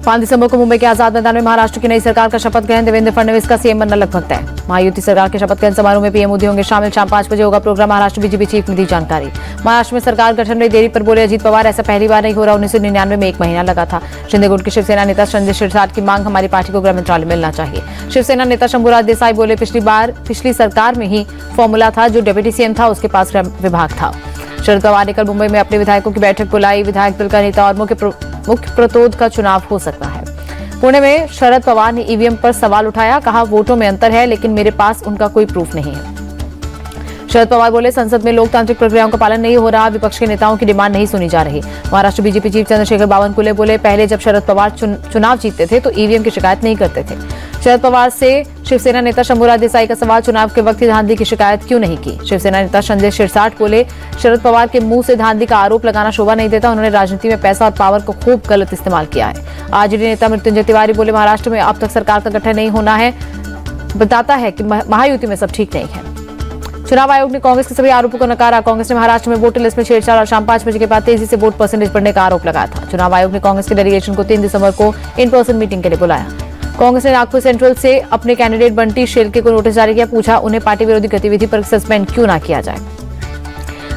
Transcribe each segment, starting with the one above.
5 दिसंबर को मुंबई के आजाद मैदान में महाराष्ट्र की नई सरकार का शपथ ग्रहण। देवेंद्र फडणवीस का सीएम बनना लगभग तय। महायुति सरकार के शपथ ग्रहण समारोह में पीएम मोदी होंगे शामिल। शाम 5 बजे होगा प्रोग्राम। महाराष्ट्र बीजेपी चीफ ने दी जानकारी। महाराष्ट्र में सरकार गठन में देरी पर बोले अजीत पवार, ऐसा पहली बार नहीं हो रहा। 1999 में 1 महीना लगा था। शिंदे गुट के शिवसेना नेता संजय शिरसाट की मांग, हमारी पार्टी को गृह मंत्रालय मिलना चाहिए। शिवसेना नेता शंभूराज देसाई बोले, पिछली सरकार में ही फॉर्मूला था, जो डिप्टी सीएम था उसके पास गृह विभाग था। शरद पवार ने कल मुंबई में अपने विधायकों की बैठक बुलाई। विधायक दल का नेता और मुख्य प्रतिरोध का चुनाव हो सकता है। पुणे में शरद पवार ने ईवीएम पर सवाल उठाया, कहा वोटों में अंतर है लेकिन मेरे पास उनका कोई प्रूफ नहीं है। शरद पवार बोले, संसद में लोकतांत्रिक प्रक्रियाओं का पालन नहीं हो रहा, विपक्ष के नेताओं की डिमांड नहीं सुनी जा रही। महाराष्ट्र बीजेपी चीफ चंद्रशेखर बावनकुले बोले, पहले जब शरद पवार चुनाव जीतते थे तो ईवीएम की शिकायत नहीं करते थे। शरद पवार से शिवसेना नेता शंभूराज देसाई का सवाल, चुनाव के वक्त धांधली की शिकायत क्यों नहीं की। शिवसेना नेता संजय शिरसाट बोले, शरद पवार के मुंह से धांधली का आरोप लगाना शोभा नहीं देता। उन्होंने राजनीति में पैसा और पावर को खूब गलत इस्तेमाल किया है। आरजेडी नेता मृत्युंजय तिवारी बोले, महाराष्ट्र में अब तक सरकार का गठन नहीं होना है, बताता है कि महायुति में सब ठीक नहीं है। चुनाव आयोग ने कांग्रेस के सभी आरोपों को नकारा। कांग्रेस ने महाराष्ट्र में वोटर लिस्ट में छेड़छाड़ और शाम 5 बजे के बाद तेजी से वोट परसेंटेज बढ़ने का आरोप लगाया था। चुनाव आयोग ने कांग्रेस के डेलीगेशन को 3 दिसंबर को इन पर्सन मीटिंग के लिए बुलाया। कांग्रेस ने नागपुर सेंट्रल से अपने कैंडिडेट बंटी शेलके को नोटिस जारी किया। पूछा, उन्हें पार्टी विरोधी गतिविधि पर सस्पेंड क्यों न किया जाए।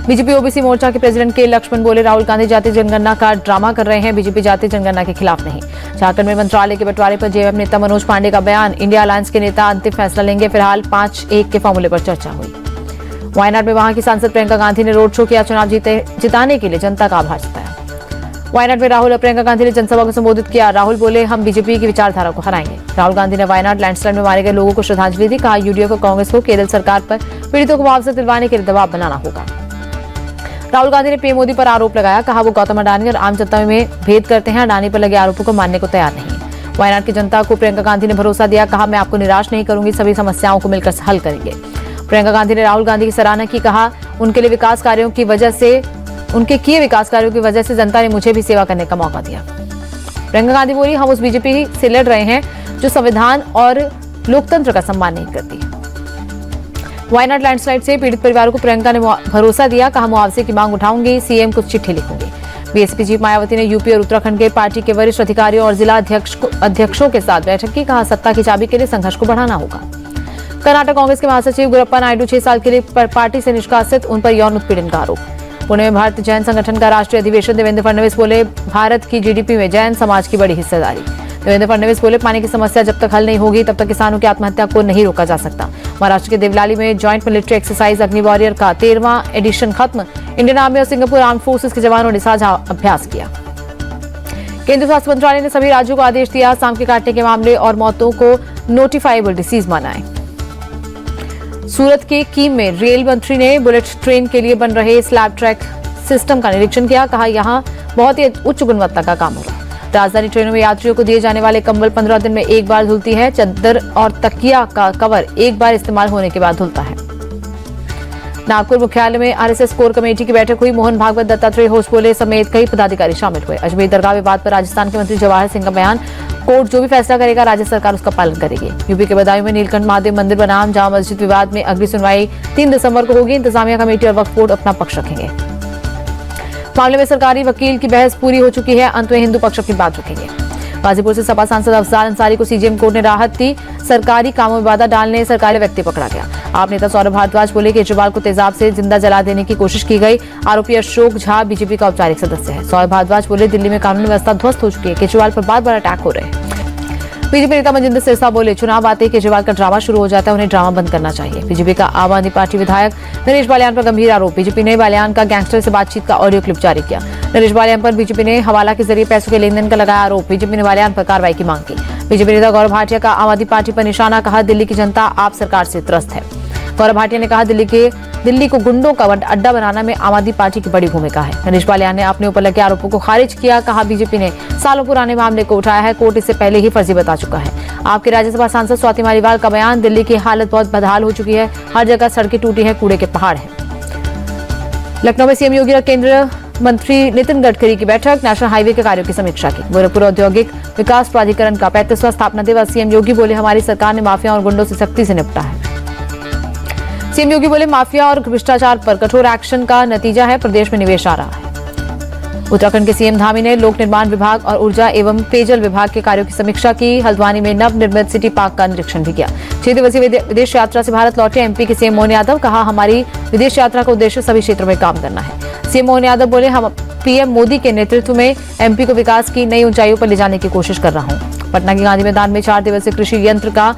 बीजेपी ओबीसी मोर्चा के प्रेसिडेंट के लक्ष्मण बोले, राहुल गांधी जातीय जनगणना का ड्रामा कर रहे हैं, बीजेपी जातीय जनगणना के खिलाफ नहीं। झारखंड में मंत्रालय के बंटवारे पर जेएमएम नेता मनोज पांडे का बयान, इंडिया अलायंस के नेता अंतिम फैसला लेंगे। फिलहाल 5-1 के फॉर्मूले पर चर्चा हुई। वायनाड में वहां की सांसद प्रियंका गांधी ने रोड शो किया। चुनाव जिताने के लिए जनता का आभार जताया। वायनाड में राहुल और प्रियंका गांधी ने जनसभा को संबोधित किया। राहुल बोले, हम बीजेपी की विचारधारा को हराएंगे। राहुल गांधी ने वायनाड लैंडस्लाइड में मारे गए लोगों को श्रद्धांजलि दी। कहा, यूडीएफ और कांग्रेस को केरल सरकार पर पीड़ितों को मुआवजा दिलवाने के लिए दबाव बनाना होगा। राहुल गांधी ने पीएम मोदी पर आरोप लगाया। कहा, वो गौतम अडानी और आम जनता में भेद करते हैं। अडानी पर लगे आरोपों को मानने को तैयार नहीं। वायनाड की जनता को प्रियंका गांधी ने भरोसा दिया। कहा, मैं आपको निराश नहीं करूंगी, सभी समस्याओं को मिलकर हल करेंगे। प्रियंका गांधी ने राहुल गांधी की सराहना की। कहा, उनके विकास कार्यों की वजह से जनता ने मुझे भी सेवा करने का मौका दिया। प्रियंका गांधी बोली, हम उस बीजेपी से लड़ रहे हैं जो संविधान और लोकतंत्र का सम्मान नहीं करती। वायनाड लैंडस्लाइड से पीड़ित परिवारों को प्रियंका ने भरोसा दिया। कहा, मुआवजे की मांग उठाऊंगी, सीएम को चिट्ठी लिखूंगी। बीएसपी चीफ मायावती ने यूपी और उत्तराखंड के पार्टी के वरिष्ठ अधिकारियों और जिला अध्यक्षों के साथ बैठक की। कहा, सत्ता की चाबी के लिए संघर्ष को बढ़ाना होगा। कर्नाटक कांग्रेस के महासचिव गुरप्पा नायडू 6 साल के लिए पार्टी से निष्कासित, उन पर यौन उत्पीड़न का आरोप। पुणे में भारतीय जैन संगठन का राष्ट्रीय अधिवेशन। देवेंद्र फडणवीस बोले, भारत की जीडीपी में जैन समाज की बड़ी हिस्सेदारी। देवेंद्र फडणवीस बोले, पानी की समस्या जब तक हल नहीं होगी तब तक किसानों की आत्महत्या को नहीं रोका जा सकता। महाराष्ट्र के देवलाली में ज्वाइंट मिलिट्री एक्सरसाइज अग्नि वॉरियर का 13वां एडिशन खत्म। इंडियन आर्मी और सिंगापुर आर्म फोर्सेस के जवानों ने साझा अभ्यास किया। केंद्रीय स्वास्थ्य मंत्रालय ने सभी राज्यों को आदेश दिया, सांप के काटने के मामले और मौतों को नोटिफाइबल डिसीज मानाएं। सूरत के कीम में रेल मंत्री ने बुलेट ट्रेन के लिए बन रहे स्लैब ट्रैक सिस्टम का निरीक्षण किया। कहा, यहां बहुत ही उच्च गुणवत्ता का काम होगा। राजधानी ट्रेनों में यात्रियों को दिए जाने वाले कंबल 15 दिन में एक बार धुलती है। चादर और तकिया का कवर एक बार इस्तेमाल होने के बाद धुलता है। नागपुर मुख्यालय में आरएसएस कोर कमेटी की बैठक हुई। मोहन भागवत, दत्तात्रेय होश बोले समेत कई पदाधिकारी शामिल हुए। अजमेर दरगाह विवाद पर राजस्थान के मंत्री जवाहर सिंह का बयान, कोर्ट जो भी फैसला करेगा राज्य सरकार उसका पालन करेगी। यूपी के बदायूं में नीलकंठ महादेव मंदिर बनाम जामा मस्जिद विवाद में अगली सुनवाई 3 दिसंबर को होगी। इंतजामिया कमेटी और वक्फ बोर्ड अपना पक्ष रखेंगे। मामले में सरकारी वकील की बहस पूरी हो चुकी है, अंत में हिंदू पक्ष अपनी बात रखेंगे। गाजीपुर से सपा सांसद अफजाल अंसारी को सीजेएम कोर्ट ने राहत दी। सरकारी कामों में बाधा डालने सरकारी व्यक्ति पकड़ा गया। आप नेता सौरभ भारद्वाज बोले, केजरीवाल को तेजाब से जिंदा जला देने की कोशिश की गई। आरोपी अशोक झा बीजेपी का औपचारिक सदस्य है। सौरभ भारद्वाज बोले, दिल्ली में कानून व्यवस्था ध्वस्त हो चुकी है, केजरीवाल पर बार बार अटैक हो रहे हैं। बीजेपी नेता मनजिंदर सिरसा बोले, चुनाव आते ही केजरीवाल का ड्रामा शुरू हो जाता है, उन्हें ड्रामा बंद करना चाहिए। बीजेपी का आम आदमी पार्टी विधायक नरेश बालियान पर गंभीर आरोप। बीजेपी ने बालियान का गैंगस्टर से बातचीत का ऑडियो क्लिप जारी किया। नरेश बालियान पर बीजेपी ने हवाला के जरिए पैसों के लेन देन का लगाया आरोप। बीजेपी ने बालियान पर कार्रवाई की मांग की। बीजेपी नेता गौरव भाटिया का आम आदमी पार्टी पर निशाना। कहा, दिल्ली की जनता आप सरकार से त्रस्त है। गौरव भाटिया ने कहा, दिल्ली को गुंडों का अड्डा बनाने में आम आदमी पार्टी की बड़ी भूमिका है। नरेश बालियान ने अपने ऊपर लगे आरोपों को खारिज किया। कहा, बीजेपी ने सालों पुराने मामले को उठाया है, कोर्ट इससे पहले ही फर्जी बता चुका है। आपके राज्यसभा सांसद स्वाति मालीवाल का बयान, दिल्ली की हालत बहुत बदहाल हो चुकी है, हर जगह सड़कें टूटी हैं, कूड़े के पहाड़ हैं। लखनऊ में सीएम योगी और केंद्रीय मंत्री नितिन गडकरी की बैठक। नेशनल हाईवे के कार्यों की समीक्षा की। गोरखपुर औद्योगिक विकास प्राधिकरण का 35वां स्थापना दिवस। सीएम योगी बोले, हमारी सरकार ने माफिया और गुंडों से सख्ती से निपटा है। सीएम योगी बोले, माफिया और भ्रष्टाचार पर कठोर एक्शन का नतीजा है, प्रदेश में निवेश आ रहा है। उत्तराखंड के सीएम धामी ने लोक निर्माण विभाग और ऊर्जा एवं पेयजल विभाग के कार्यों की समीक्षा की। हल्द्वानी में नवनिर्मित सिटी पार्क का निरीक्षण भी किया। 6 दिवसीय विदेश यात्रा से भारत लौटे एमपी के सीएम मोहन यादव, कहा हमारी विदेश यात्रा का उद्देश्य सभी क्षेत्रों में काम करना है। सीएम मोहन यादव बोले, हम पीएम मोदी के नेतृत्व में एमपी को विकास की नई ऊंचाइयों पर ले जाने की कोशिश कर रहा हूं। पटना के गांधी मैदान में 4 दिवसीय कृषि यंत्र का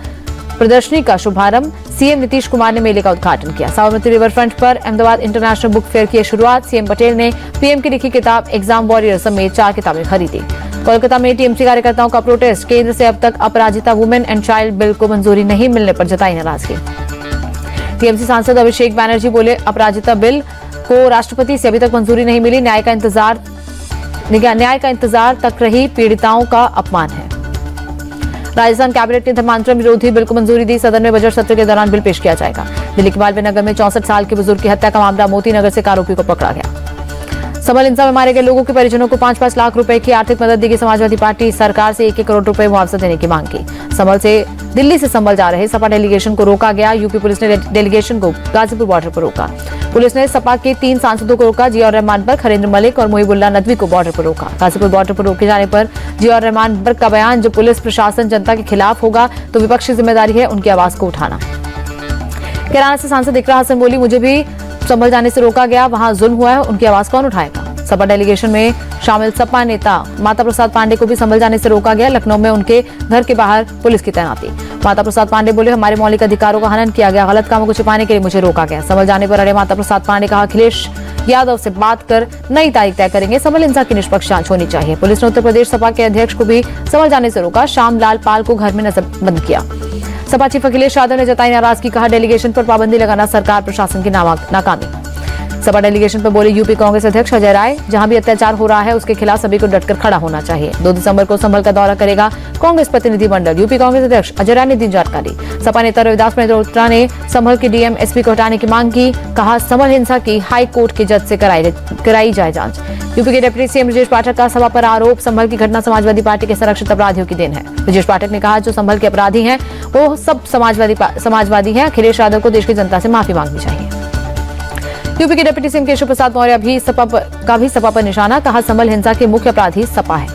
प्रदर्शनी का शुभारंभ सीएम नीतीश कुमार ने मेले का उद्घाटन किया। साबरमती रिवर फ्रंट पर अहमदाबाद इंटरनेशनल बुक फेयर की शुरुआत। सीएम पटेल ने पीएम की लिखी किताब एग्जाम वॉरियर समेत 4 किताबें खरीदी। कोलकाता में टीएमसी कार्यकर्ताओं का प्रोटेस्ट। केंद्र से अब तक अपराजिता वुमेन एंड चाइल्ड बिल को मंजूरी नहीं मिलने पर जताई नाराजगी। टीएमसी सांसद अभिषेक बैनर्जी बोले, अपराजिता बिल को राष्ट्रपति से अभी तक मंजूरी नहीं मिली। न्याय का इंतजार तक रही पीड़िताओं का अपमान है। राजस्थान कैबिनेट ने धर्मांतरण विरोधी बिल को मंजूरी दी। सदन में बजट सत्र के दौरान बिल पेश किया जाएगा। दिल्ली के मालवीय नगर में 64 साल के बुजुर्ग की हत्या का मामला। मोती नगर से एक आरोपी को पकड़ा गया। सबल हिंसा में मारे गए लोगों के परिजनों को 5-5 लाख रुपए की आर्थिक मदद देगी समाजवादी पार्टी। सरकार से 1-1 करोड़ रुपए मुआवजा देने की मांग की। दिल्ली से संभल जा रहे सपा डेलीगेशन को रोका गया। यूपी पुलिस ने डेलीगेशन को गाजीपुर बॉर्डर पर रोका। पुलिस ने सपा के 3 सांसदों को रोका। जियाउर रहमान बर्क, हरेंद्र मलिक और मुहिबुल्लाह नदवी को बॉर्डर पर रोका। गाजीपुर बॉर्डर पर रोके जाने पर जियाउर रहमान बर्क का बयान, जो पुलिस प्रशासन जनता के खिलाफ होगा तो विपक्ष की जिम्मेदारी है उनकी आवाज को उठाना। कैराना से सांसद इकरा हसन बोली, मुझे भी संभल जाने से रोका गया, वहां जुल्म हुआ है, उनकी आवाज कौन उठाएगा। सपा डेलीगेशन में शामिल सपा नेता माता प्रसाद पांडे को भी संभल जाने से रोका गया। लखनऊ में उनके घर के बाहर पुलिस की तैनाती। माता प्रसाद पांडे बोले, हमारे मौलिक अधिकारों का हनन किया गया, गलत कामों को छिपाने के लिए मुझे रोका गया। संभल जाने पर अड़े माता प्रसाद पांडे, कहा अखिलेश यादव से बात कर नई तारीख तय करेंगे। संभल हिंसा की निष्पक्ष जांच होनी चाहिए। पुलिस ने उत्तर प्रदेश सपा के अध्यक्ष को भी संभल जाने से रोका। श्यामलाल पाल को घर में नजरबंद किया। सपा चीफ अखिलेश यादव ने जताई नाराजगी, कहा डेलीगेशन पर पाबंदी लगाना सरकार प्रशासन की नाकामी। सपा डेलीगेशन पर बोले यूपी कांग्रेस अध्यक्ष अजय राय, जहां भी अत्याचार हो रहा है उसके खिलाफ सभी को डटकर खड़ा होना चाहिए। 2 दिसंबर को संभल का दौरा करेगा कांग्रेस प्रतिनिधिमंडल। यूपी कांग्रेस अध्यक्ष अजय राय ने दी जानकारी। सपा नेता रविदास मल्होत्रा ने संभल के डीएम एसपी को हटाने की मांग की। कहा संभल हिंसा की हाई कोर्ट के जज से कराई जाए जांच। यूपी के डिप्टी सीएम ब्रजेश पाठक का सभा पर आरोप, संभल की घटना समाजवादी पार्टी के संरक्षित अपराधियों की देन है। ब्रजेश पाठक ने कहा, जो संभल के अपराधी हैं वो सब समाजवादी हैं। अखिलेश यादव को देश की जनता से माफी मांगनी चाहिए। यूपी के डिप्टी सीएम केशव प्रसाद मौर्य भी सपा पर निशाना, कहा संभल हिंसा के मुख्य अपराधी सपा है।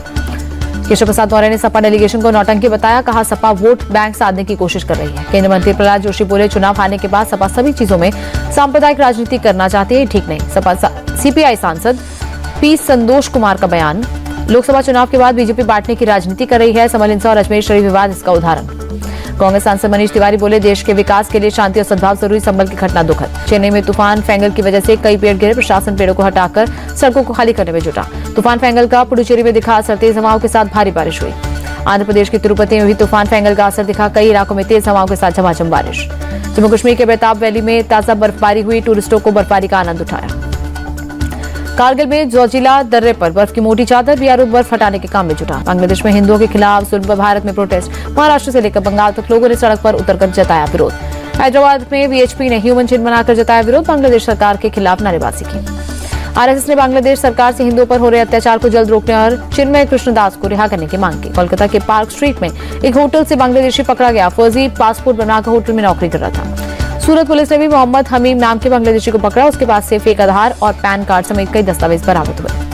केशव प्रसाद मौर्य ने सपा डेलीगेशन को नौटंकी बताया। कहा सपा वोट बैंक साधने की कोशिश कर रही है। केंद्रीय मंत्री प्रहलाद जोशी बोले, चुनाव हारने के बाद सपा सभी चीजों में सांप्रदायिक राजनीति करना चाहती है, ठीक नहीं। सपा सीपीआई सांसद पी संतोष कुमार का बयान, लोकसभा चुनाव के बाद बीजेपी बांटने की राजनीति कर रही है। संभल हिंसा और अजमेर शरीफ विवाद इसका उदाहरण। कांग्रेस सांसद मनीष तिवारी बोले, देश के विकास के लिए शांति और सद्भाव जरूरी। संभल की घटना दुखद। चेन्नई में तूफान फैंगल की वजह से कई पेड़ गिरे। प्रशासन पेड़ों को हटाकर सड़कों को खाली करने में जुटा। तूफान फैंगल का पुडुचेरी में दिखा असर, तेज हवाओं के साथ भारी बारिश हुई। आंध्र प्रदेश के तिरुपति में भी तूफान फैंगल का असर दिखा। कई इलाकों में तेज हवाओं के साथ झमाझम बारिश। जम्मू कश्मीर के बेताब वैली में ताजा बर्फबारी हुई। टूरिस्टों को बर्फबारी का आनंद उठाया। कारगिल में जोजिला दर्रे पर बर्फ की मोटी चादर। बीआरओ बर्फ हटाने के काम में जुटा। बांग्लादेश में हिंदुओं के खिलाफ जुल्म पर भारत में प्रोटेस्ट। महाराष्ट्र से लेकर बंगाल तक लोगों ने सड़क पर उतरकर जताया विरोध। हैदराबाद में वीएचपी ने ह्यूमन चिन्ह बनाकर जताया विरोध। बांग्लादेश सरकार के खिलाफ नारेबाजी की। आरएसएस ने बांग्लादेश सरकार से हिंदुओं पर हो रहे अत्याचार को जल्द रोकने और चिन्मय कृष्णदास को रिहा करने की मांग की। कोलकाता के पार्क स्ट्रीट में एक होटल से बांग्लादेशी पकड़ा गया। फर्जी पासपोर्ट बनाकर होटल में नौकरी कर रहा था। सूरत पुलिस ने भी मोहम्मद हमीम नाम के बांग्लादेशी को पकड़ा। उसके पास से फेक आधार और पैन कार्ड समेत कई दस्तावेज बरामद हुए।